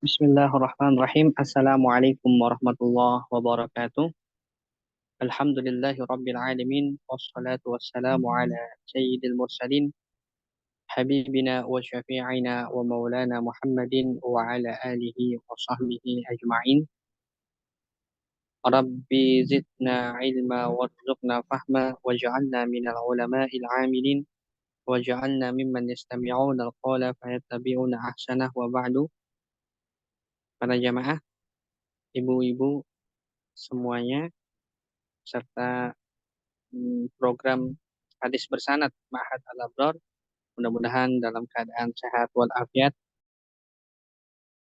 Bismillahirrahmanirrahim. Assalamualaikum warahmatullahi wabarakatuh. Alhamdulillahi rabbil alamin. Wassalatu wassalamu ala sayyidil mursalin. Habibina wa syafi'ina wa maulana Muhammadin wa ala alihi wa sahbihi ajma'in. Rabbi zidna ilma warzuqna fahma waj'alna minal ulama'il amilin waj'alna mimman yastami'una al-qawla fayattabi'una ahsanah wa ba'du. Para jamaah, ibu-ibu semuanya, serta program hadis bersanad Ma'had Al-Abrar. Mudah-mudahan dalam keadaan sehat walafiat.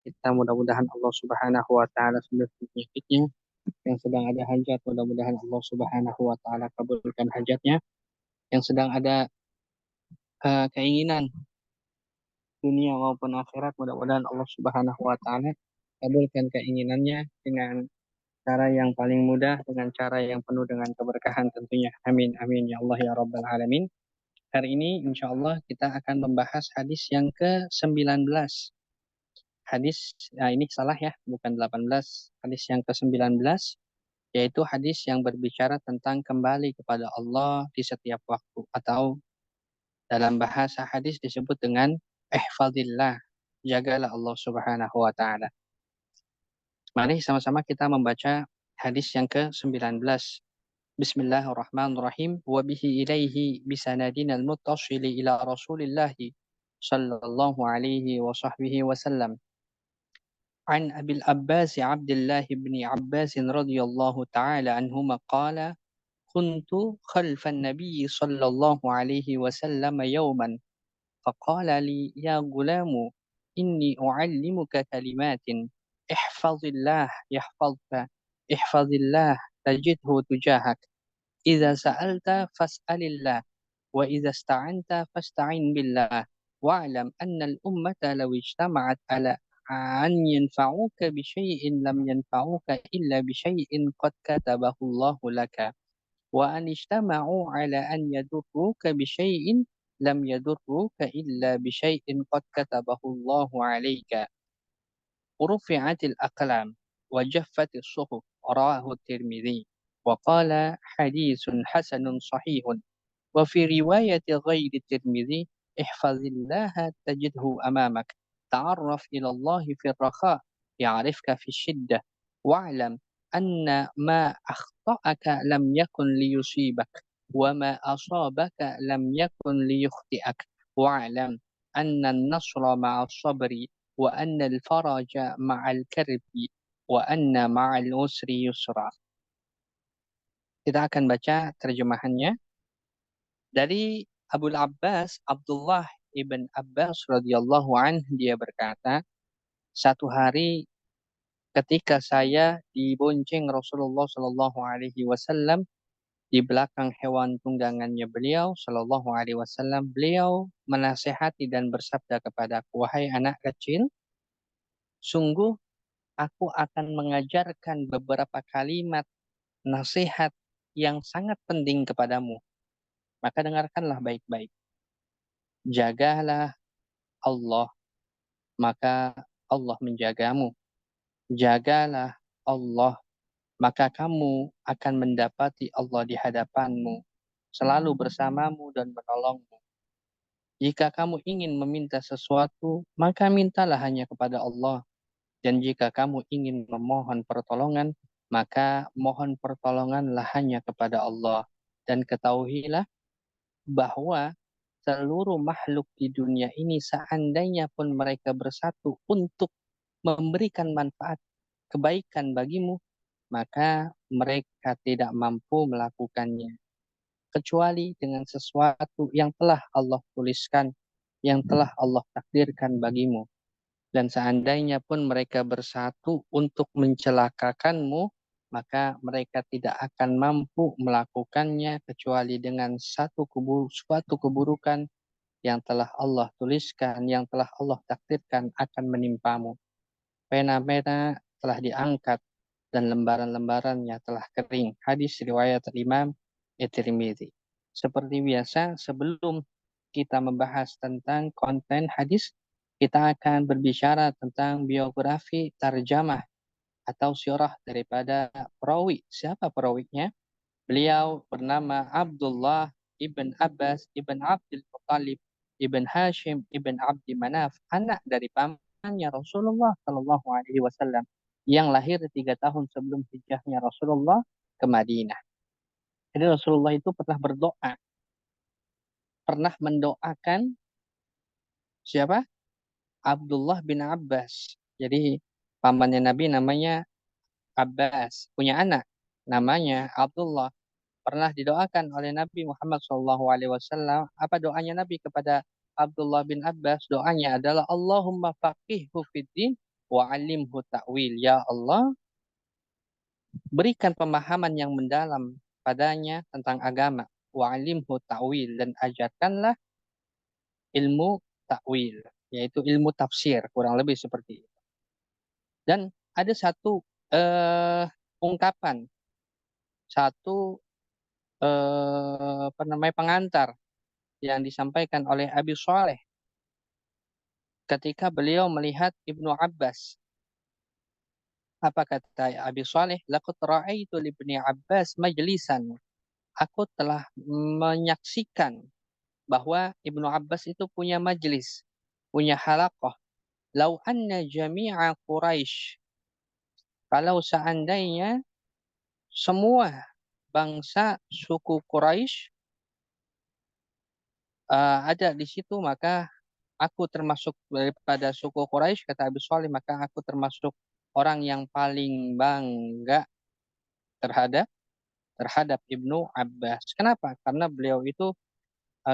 Kita mudah-mudahan Allah Subhanahu wa taala sembuh penyakitnya. Yang sedang ada hajat, mudah-mudahan Allah Subhanahu wa taala kabulkan hajatnya. Yang sedang ada keinginan dunia maupun akhirat, mudah-mudahan Allah Subhanahu wa taala kabulkan keinginannya dengan cara yang paling mudah, dengan cara yang penuh dengan keberkahan tentunya. Amin amin ya Allah ya rabbal alamin. Hari ini insya Allah kita akan membahas hadis yang ke-19. Hadis, ini salah ya, bukan 18. Hadis yang ke-19, yaitu hadis yang berbicara tentang kembali kepada Allah di setiap waktu. Atau dalam bahasa hadis disebut dengan ihfadillah, jagalah Allah Subhanahu wa ta'ala. Mari sama-sama kita membaca hadis yang ke-19. Bismillahirrahmanirrahim. Wa bihi ilaihi bisanadina al-muttasili ila Rasulillahi sallallahu alaihi wa sahbihi wa sallam. An Abil Abbas Abdullah bin Abbas radhiyallahu ta'ala anhuma qala kuntu khalfan nabiy sallallahu alaihi wa sallam yawman faqala li ya gulamu inni u'allimuka kalimatin ihfazillah yahfazka ihfazillah tajidhu tujahak. Idza sa'alta fas'alillah wa idza ista'anta fasta'in billah wa'lam anna al-ummata law ijtama'at ala an yanfa'uka bi syai'in lam yanfa'uka illa bi syai'in qad katabahu Allahu laka wa an ijtama'u ala an yadurruka bi syai'in lam yadurruka illa bi syai'in qad katabahu Allahu 'alaika. رفعت الأقلام وجفت الصحف. رواه الترمذي وقال حديث حسن صحيح. وفي رواية غير الترمذي احفظ الله تجده أمامك تعرف إلى الله في الرخاء يعرفك في الشدة واعلم أن ما أخطأك لم يكن ليصيبك وما أصابك لم يكن ليخطئك واعلم أن النصر مع الصبر وأن الفرج مع الكرب وأن مع العسر يسرا. Kita akan baca terjemahannya dari Abul Abbas Abdullah ibn Abbas radhiyallahu anh. Dia berkata, satu hari ketika saya dibonceng Rasulullah Shallallahu Alaihi Wasallam di belakang hewan tunggangannya beliau Shallallahu Alaihi Wasallam, beliau menasehati dan bersabda kepadaku, wahai anak kecil, sungguh aku akan mengajarkan beberapa kalimat nasihat yang sangat penting kepadamu. Maka dengarkanlah baik-baik. Jagalah Allah, maka Allah menjagamu. Jagalah Allah, maka kamu akan mendapati Allah di hadapanmu, selalu bersamamu dan menolongmu. Jika kamu ingin meminta sesuatu, maka mintalah hanya kepada Allah. Dan jika kamu ingin memohon pertolongan, maka mohon pertolonganlah hanya kepada Allah. Dan ketahuilah bahwa seluruh makhluk di dunia ini seandainya pun mereka bersatu untuk memberikan manfaat kebaikan bagimu, maka mereka tidak mampu melakukannya kecuali dengan sesuatu yang telah Allah tuliskan, yang telah Allah takdirkan bagimu. Dan seandainya pun mereka bersatu untuk mencelakakanmu, maka mereka tidak akan mampu melakukannya kecuali dengan suatu keburukan yang telah Allah tuliskan, yang telah Allah takdirkan akan menimpamu. Pena-pena telah diangkat dan lembaran-lembarannya telah kering. Hadis riwayat Imam At-Tirmidzi. Seperti biasa, sebelum kita membahas tentang konten hadis, kita akan berbicara tentang biografi tarjamah atau sirah daripada perawi. Siapa perawinya? Beliau bernama Abdullah ibn Abbas ibn Abdul Muttalib ibn Hashim ibn Abdi Manaf, anak dari pamannya Rasulullah Shallallahu Alaihi Wasallam yang lahir 3 tahun sebelum hijrahnya Rasulullah ke Madinah. Jadi Rasulullah itu pernah berdoa, pernah mendoakan siapa? Abdullah bin Abbas. Jadi pamannya Nabi namanya Abbas, punya anak namanya Abdullah. Pernah didoakan oleh Nabi Muhammad SAW. Apa doanya Nabi kepada Abdullah bin Abbas? Doanya adalah Allahumma faqihhu fiddin wa alimhu ta'wil. Ya Allah, berikan pemahaman yang mendalam padanya tentang agama. Wa alimhu ta'wil. Dan ajarkanlah ilmu ta'wil, yaitu ilmu tafsir, kurang lebih seperti itu. Dan ada satu ungkapan, satu apa namanya pengantar yang disampaikan oleh Abi Saleh ketika beliau melihat Ibnu Abbas. Apa kata Abi Saleh? Laqad ra'aitu libni Abbas majlisan. Aku telah menyaksikan bahwa Ibnu Abbas itu punya majlis, punya halaqah. Lau anna jami'a Quraisy, kalau seandainya semua bangsa suku Quraisy ada di situ, maka aku termasuk daripada suku Quraisy, kata Abi Shalih, maka aku termasuk orang yang paling bangga terhadap terhadap Ibnu Abbas. Kenapa? Karena beliau itu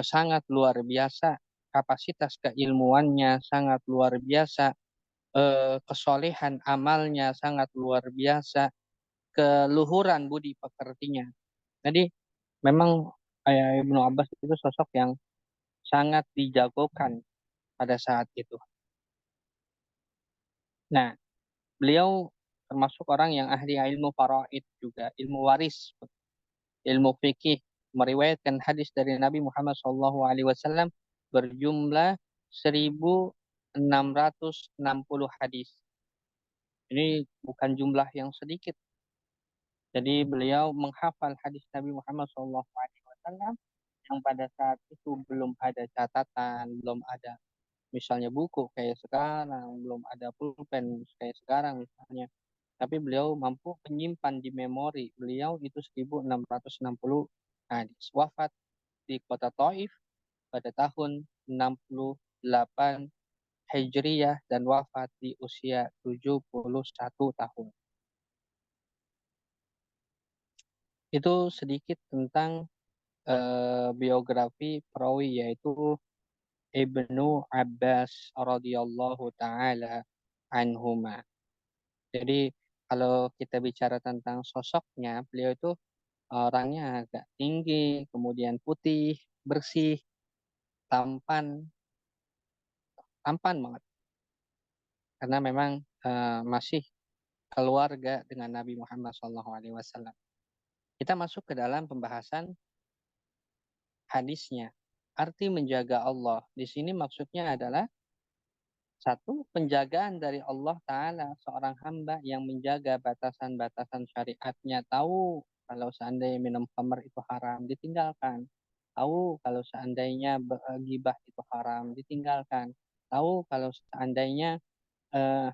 sangat luar biasa, kapasitas keilmuannya sangat luar biasa, kesolehan amalnya sangat luar biasa, keluhuran budi pekertinya. Jadi memang Ibnu Abbas itu sosok yang sangat dijagokan pada saat itu. Nah, beliau termasuk orang yang ahli ilmu faraid juga, ilmu waris, ilmu fikih, meriwayatkan hadis dari Nabi Muhammad SAW berjumlah 1660 hadis. Ini bukan jumlah yang sedikit. Jadi beliau menghafal hadis Nabi Muhammad SAW yang pada saat itu belum ada catatan, belum ada misalnya buku kayak sekarang, belum ada pulpen kayak sekarang misalnya. Tapi beliau mampu menyimpan di memori beliau itu 1660 hadis. Wafat di kota Taif pada tahun 68 Hijriyah dan wafat di usia 71 tahun. Itu sedikit tentang biografi perawi yaitu Ibnu Abbas radhiyallahu taala anhuma. Jadi kalau kita bicara tentang sosoknya, beliau itu orangnya agak tinggi, kemudian putih, bersih, tampan, tampan banget. Karena memang masih keluarga dengan Nabi Muhammad SAW. Kita masuk ke dalam pembahasan hadisnya. Arti menjaga Allah. Di sini maksudnya adalah satu, penjagaan dari Allah Ta'ala, seorang hamba yang menjaga batasan-batasan syariatnya, tahu kalau seandainya minum khamr itu haram, ditinggalkan. Tahu kalau seandainya gibah itu haram, ditinggalkan. Tahu kalau seandainya eh,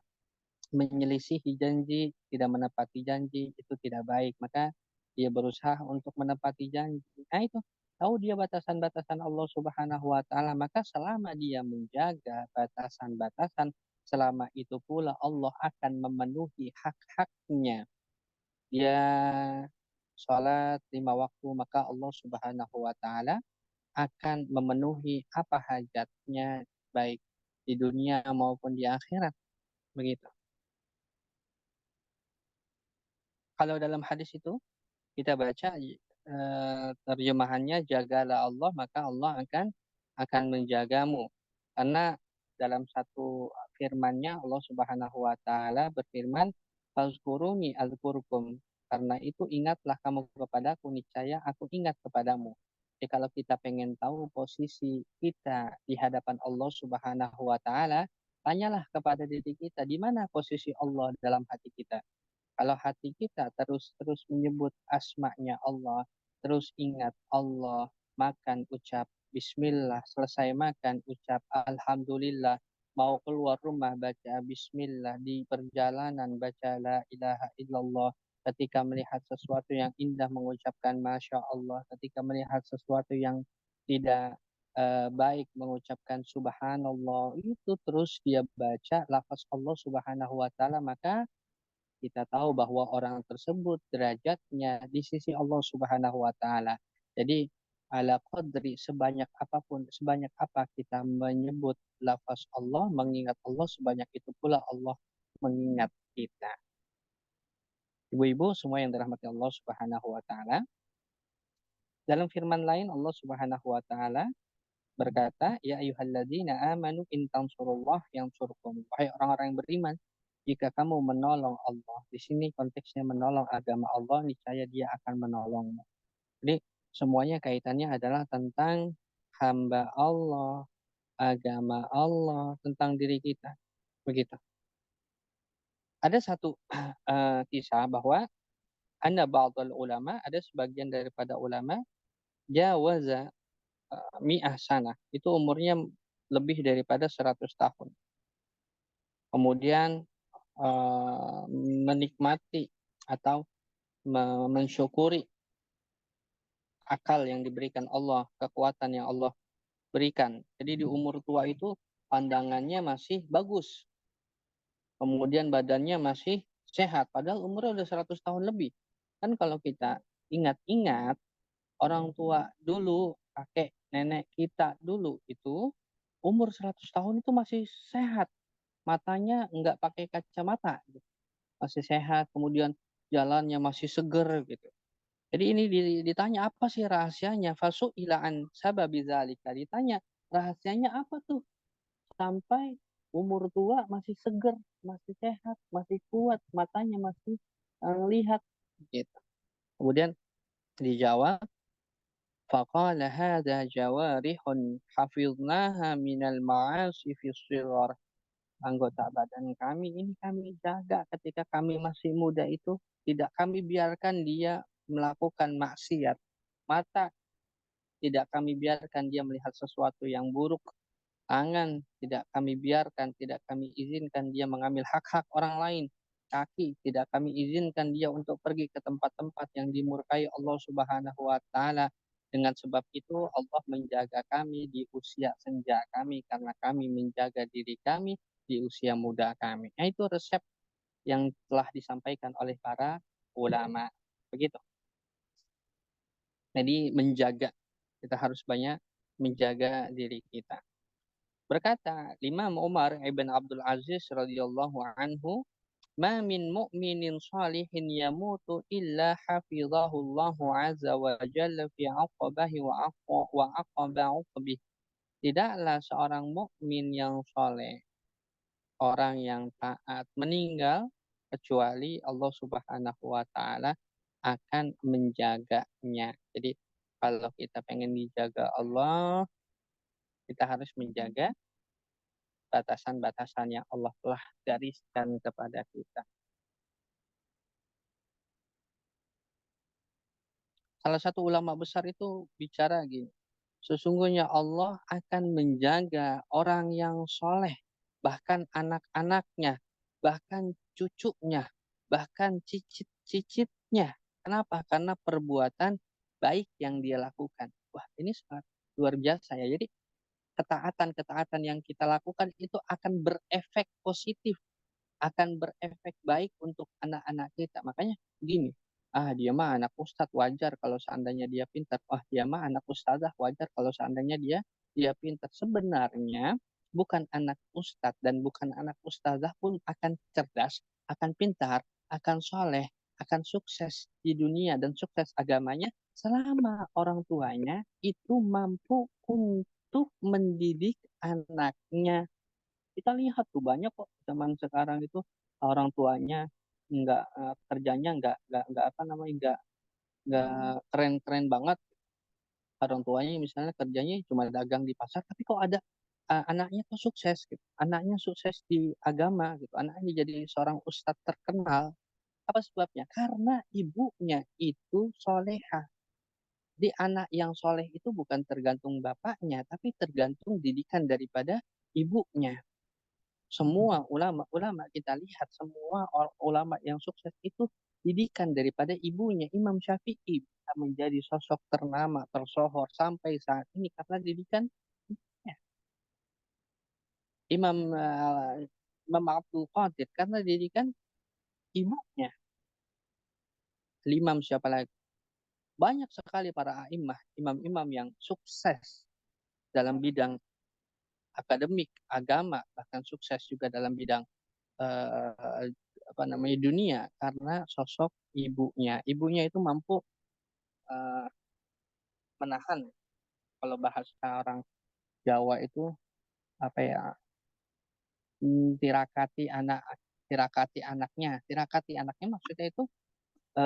menyelisihi janji, tidak menepati janji, itu tidak baik. Maka dia berusaha untuk menepati janji. Nah itu, tahu dia batasan-batasan Allah Subhanahu wa Ta'ala, maka selama dia menjaga batasan-batasan, selama itu pula Allah akan memenuhi hak-haknya. Dia sholat 5 waktu, maka Allah Subhanahu wa Ta'ala akan memenuhi apa hajatnya, baik di dunia maupun di akhirat. Begitu. Kalau dalam hadis itu kita baca terjemahannya, jagalah Allah maka Allah akan menjagamu. Karena dalam satu firman-Nya Allah Subhanahu wa taala berfirman, "Fazkuruni azkurkum." Karena itu ingatlah kamu kepadaku, niscaya aku ingat kepadamu. Jadi kalau kita pengen tahu posisi kita di hadapan Allah Subhanahu wa taala, Tanyalah kepada diri kita, di mana posisi Allah dalam hati kita. Kalau hati kita terus-terus menyebut asma'nya Allah, terus ingat Allah, makan ucap Bismillah, selesai makan ucap Alhamdulillah, mau keluar rumah baca Bismillah, di perjalanan baca La ilaha illallah, ketika melihat sesuatu yang indah mengucapkan Masya Allah, ketika melihat sesuatu yang tidak baik mengucapkan Subhanallah, itu terus dia baca lafaz Allah Subhanahu wa Ta'ala, maka kita tahu bahwa orang tersebut derajatnya di sisi Allah Subhanahu wa taala. Jadi ala qadri sebanyak apapun, sebanyak apa kita menyebut lafaz Allah, mengingat Allah, sebanyak itu pula Allah mengingat kita. Ibu-ibu semua yang dirahmati Allah Subhanahu wa taala, dalam firman lain Allah Subhanahu wa taala berkata, "Ya ayyuhalladzina amanu in tansurullah yansurkum." Wahai orang-orang yang beriman, jika kamu menolong Allah, di sini konteksnya menolong agama Allah, niscaya Dia akan menolongmu. Jadi semuanya kaitannya adalah tentang hamba Allah, agama Allah, tentang diri kita. Begitu. Ada satu kisah bahwa anda ba'dul ulama, ada sebagian daripada ulama jawaza mi'ah sana. Itu umurnya lebih daripada 100 tahun. Kemudian menikmati atau mensyukuri akal yang diberikan Allah, kekuatan yang Allah berikan. Jadi di umur tua itu pandangannya masih bagus, kemudian badannya masih sehat, padahal umurnya udah 100 tahun lebih. Kan kalau kita ingat-ingat orang tua dulu, kakek nenek kita dulu itu umur 100 tahun itu masih sehat, matanya nggak pakai kacamata, masih sehat, kemudian jalannya masih seger gitu. Jadi ini ditanya apa sih rahasianya? Fasu ilaan sababizalika. Ditanya rahasianya apa tuh sampai umur tua masih seger, masih sehat, masih kuat, matanya masih lihat gitu. Kemudian dijawab, faqala hadza jawarihun hafidnaha minal ma'asi fi shighar. Anggota badan kami ini kami jaga ketika kami masih muda itu, tidak kami biarkan dia melakukan maksiat. Mata tidak kami biarkan dia melihat sesuatu yang buruk. Tangan tidak kami biarkan, tidak kami izinkan dia mengambil hak-hak orang lain. Kaki tidak kami izinkan dia untuk pergi ke tempat-tempat yang dimurkai Allah Subhanahu wa taala. Dengan sebab itu Allah menjaga kami di usia senja kami karena kami menjaga diri kami di usia muda kami. Nah, itu resep yang telah disampaikan oleh para ulama. Begitu. Jadi menjaga, kita harus banyak menjaga diri kita. Berkata Imam Umar ibn Abdul Aziz radhiyallahu anhu, "Ma min mu'minin salihin yamutu illa hafizahu Allah azza wa jalla fi 'aqabahi wa aqaba 'uqbih." Tidaklah seorang mukmin yang soleh, orang yang taat meninggal kecuali Allah Subhanahu wa taala akan menjaganya. Jadi kalau kita pengen dijaga Allah, kita harus menjaga batasan-batasan yang Allah telah gariskan kepada kita. Salah satu ulama besar itu bicara gini, sesungguhnya Allah akan menjaga orang yang soleh, bahkan anak-anaknya, bahkan cucunya, bahkan cicit-cicitnya. Kenapa? Karena perbuatan baik yang dia lakukan. Wah, ini sangat luar biasa ya. Jadi ketaatan-ketaatan yang kita lakukan itu akan berefek positif, akan berefek baik untuk anak-anak kita. Makanya gini, dia mah anak ustadz, wajar kalau seandainya dia pintar. Dia mah anak ustazah, wajar kalau seandainya dia dia pintar. Sebenarnya bukan anak ustadz dan bukan anak ustazah pun akan cerdas, akan pintar, akan soleh, akan sukses di dunia dan sukses agamanya selama orang tuanya itu mampu untuk mendidik anaknya. Kita lihat tuh banyak kok zaman sekarang itu orang tuanya nggak kerjanya nggak apa namanya nggak keren-keren banget. Orang tuanya misalnya kerjanya cuma dagang di pasar, tapi kok ada anaknya tuh sukses gitu. Anaknya sukses di agama gitu. Anaknya jadi seorang ustadz terkenal. Apa sebabnya? Karena ibunya itu solehah. Di anak yang soleh itu bukan tergantung bapaknya, tapi tergantung didikan daripada ibunya. Semua ulama-ulama kita lihat, semua ulama yang sukses itu didikan daripada ibunya. Imam Syafi'i bisa menjadi sosok ternama, tersohor sampai saat ini karena didikan ibunya. Imam Abdul Qadir karena didikan ibunya. Imam siapa lagi? Banyak sekali para imam, imam-imam yang sukses dalam bidang akademik, agama, bahkan sukses juga dalam bidang eh, apa namanya dunia karena sosok ibunya. Ibunya itu mampu eh, menahan, kalau bahasa orang Jawa itu apa ya, tirakati anaknya maksudnya itu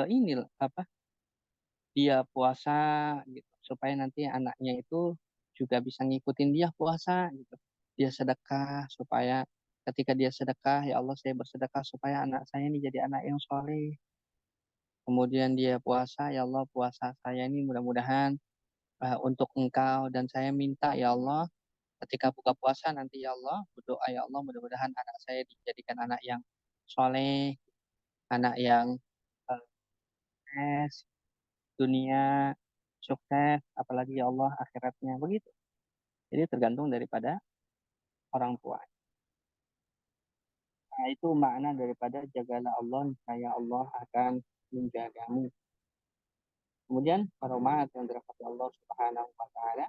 ini apa, dia puasa gitu supaya nanti anaknya itu juga bisa ngikutin dia puasa gitu. Dia sedekah supaya ketika dia sedekah, ya Allah saya bersedekah supaya anak saya ini jadi anak yang soleh. Kemudian dia puasa, ya Allah puasa saya ini mudah-mudahan untuk Engkau, dan saya minta ya Allah ketika buka puasa nanti ya Allah berdoa ya Allah mudah-mudahan anak saya dijadikan anak yang soleh, anak yang sukses dunia, sukses apalagi ya Allah akhiratnya begitu. Jadi tergantung daripada orang tua. Nah, itu makna daripada jagalah Allah, niscaya Allah akan menjagamu. Kemudian para umat yang dirahmati Allah Subhanahu wa taala,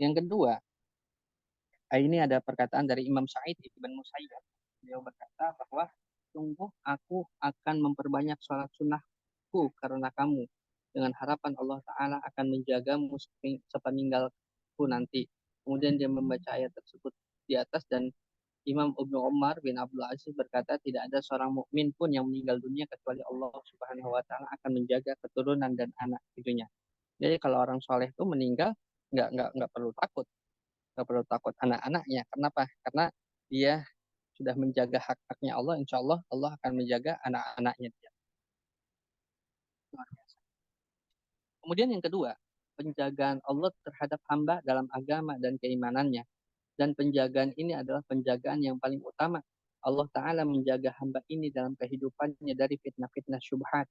yang kedua, ini ada perkataan dari Imam Sa'id Ibn Musayyab. Beliau berkata bahwa sungguh aku akan memperbanyak sholat sunnahku karena kamu, dengan harapan Allah Ta'ala akan menjagamu sepeninggalku nanti. Kemudian dia membaca ayat tersebut di atas, dan Imam Ibnu Umar bin Abdul Aziz berkata tidak ada seorang mukmin pun yang meninggal dunia kecuali Allah Subhanahu wa taala akan menjaga keturunan dan anak cucunya. Jadi kalau orang soleh itu meninggal, nggak perlu takut, nggak perlu takut anak-anaknya. Kenapa? Karena dia sudah menjaga hak-haknya Allah, insya Allah Allah akan menjaga anak-anaknya dia. Luar biasa. Kemudian yang kedua, penjagaan Allah terhadap hamba dalam agama dan keimanannya. Dan penjagaan ini adalah penjagaan yang paling utama. Allah Ta'ala menjaga hamba ini dalam kehidupannya dari fitnah-fitnah syubhat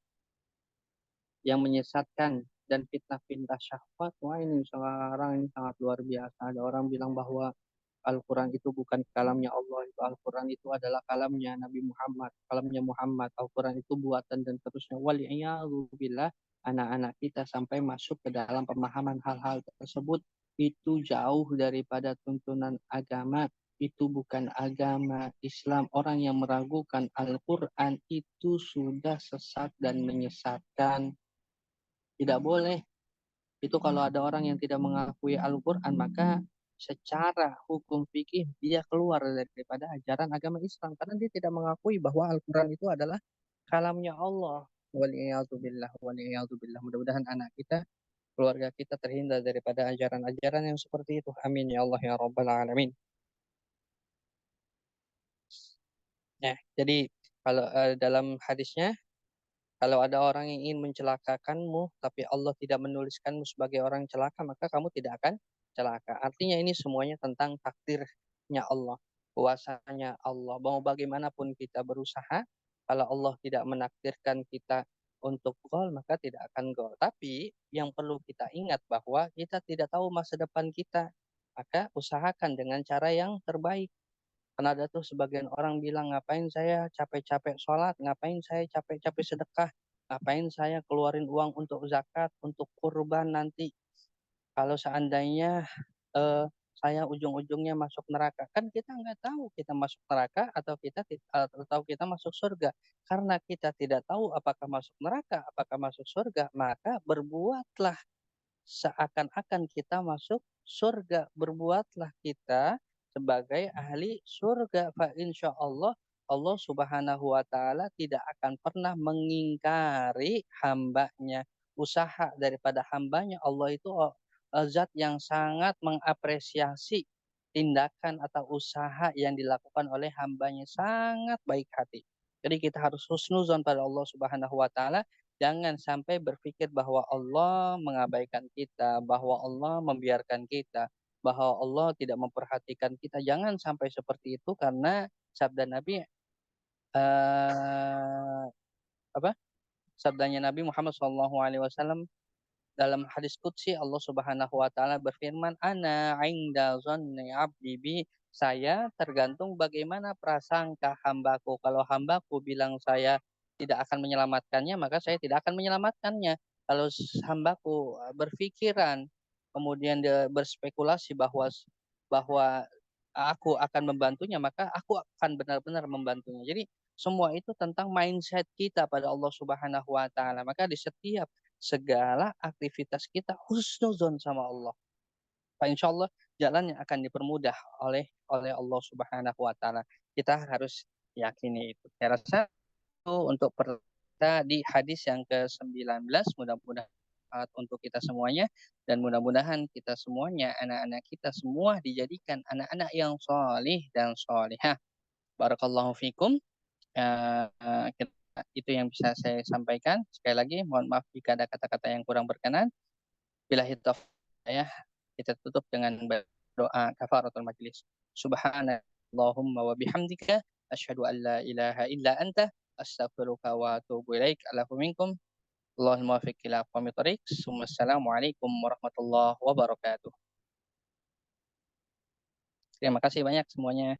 yang menyesatkan dan fitnah-fitnah syahwat. Wah ini sekarang ini sangat luar biasa. Ada orang bilang bahwa Al-Quran itu bukan kalamnya Allah, itu Al-Quran itu adalah kalamnya Nabi Muhammad, kalamnya Muhammad, Al-Quran itu buatan dan terusnya. Waliyahzubillah, anak-anak kita sampai masuk ke dalam pemahaman hal-hal tersebut itu jauh daripada tuntunan agama, itu bukan agama Islam. Orang yang meragukan Al-Quran itu sudah sesat dan menyesatkan. Tidak boleh. Itu kalau ada orang yang tidak mengakui Al-Quran, maka secara hukum fikih dia keluar daripada ajaran agama Islam karena dia tidak mengakui bahwa Al-Quran itu adalah kalamnya Allah. Waliyahzubillah, waliyahzubillah. Mudah-mudahan anak kita, keluarga kita terhindar daripada ajaran-ajaran yang seperti itu. Amin ya Allah ya Rabbal Alamin. Nah, jadi kalau dalam hadisnya, kalau ada orang yang ingin mencelakakanmu, tapi Allah tidak menuliskanmu sebagai orang celaka, maka kamu tidak akan celaka. Artinya ini semuanya tentang takdirnya Allah, kuasanya Allah. Mau bagaimanapun kita berusaha, kalau Allah tidak menakdirkan kita untuk gol, maka tidak akan gol. Tapi yang perlu kita ingat bahwa kita tidak tahu masa depan kita. Maka usahakan dengan cara yang terbaik. Karena ada tuh sebagian orang bilang, ngapain saya capek-capek sholat, ngapain saya capek-capek sedekah, ngapain saya keluarin uang untuk zakat, untuk kurban nanti. Kalau seandainya eh, saya ujung-ujungnya masuk neraka, kan kita nggak tahu kita masuk neraka atau kita masuk surga. Karena kita tidak tahu apakah masuk neraka, apakah masuk surga, maka berbuatlah seakan-akan kita masuk surga. Berbuatlah kita sebagai ahli surga. Fa insya Allah Allah Subhanahu wa taala tidak akan pernah mengingkari hambanya. Usaha daripada hambanya Allah itu zat yang sangat mengapresiasi tindakan atau usaha yang dilakukan oleh hambanya, sangat baik hati. Jadi kita harus husnuzon pada Allah Subhanahu wa taala, jangan sampai berpikir bahwa Allah mengabaikan kita, bahwa Allah membiarkan kita, bahwa Allah tidak memperhatikan kita. Jangan sampai seperti itu, karena sabda Nabi eh apa? Sabdanya Nabi Muhammad SAW dalam hadis qudsi, Allah Subhanahu wa taala berfirman, "Ana 'inda dhanni 'abdi bi." Saya tergantung bagaimana prasangka hambaku. Kalau hambaku bilang saya tidak akan menyelamatkannya, maka saya tidak akan menyelamatkannya. Kalau hambaku berpikiran, kemudian dia berspekulasi bahwa aku akan membantunya, maka aku akan benar-benar membantunya. Jadi semua itu tentang mindset kita pada Allah Subhanahu wa taala. Maka di setiap segala aktivitas kita husnuzon sama Allah. Pak, insya Allah jalannya akan dipermudah oleh Allah Subhanahu wa taala. Kita harus yakini itu. Saya rasa itu untuk kita di hadis yang ke-19, mudah-mudahan untuk kita semuanya, dan mudah-mudahan kita semuanya, anak-anak kita semua dijadikan anak-anak yang solih dan solihah. Barakallahu fikum. Itu yang bisa saya sampaikan. Sekali lagi, mohon maaf jika ada kata-kata yang kurang berkenan. Bila hitaf ya, kita tutup dengan doa kafaratul majlis. Subhanallahumma wa bihamdika asyhadu an la ilaha illa anta astaghfiruka wa atubu ilaik. Alaikum minkum. Allahumma muwaffiq ila aqwamit thoriq. Wassalamualaikum warahmatullahi wabarakatuh. Terima kasih banyak semuanya.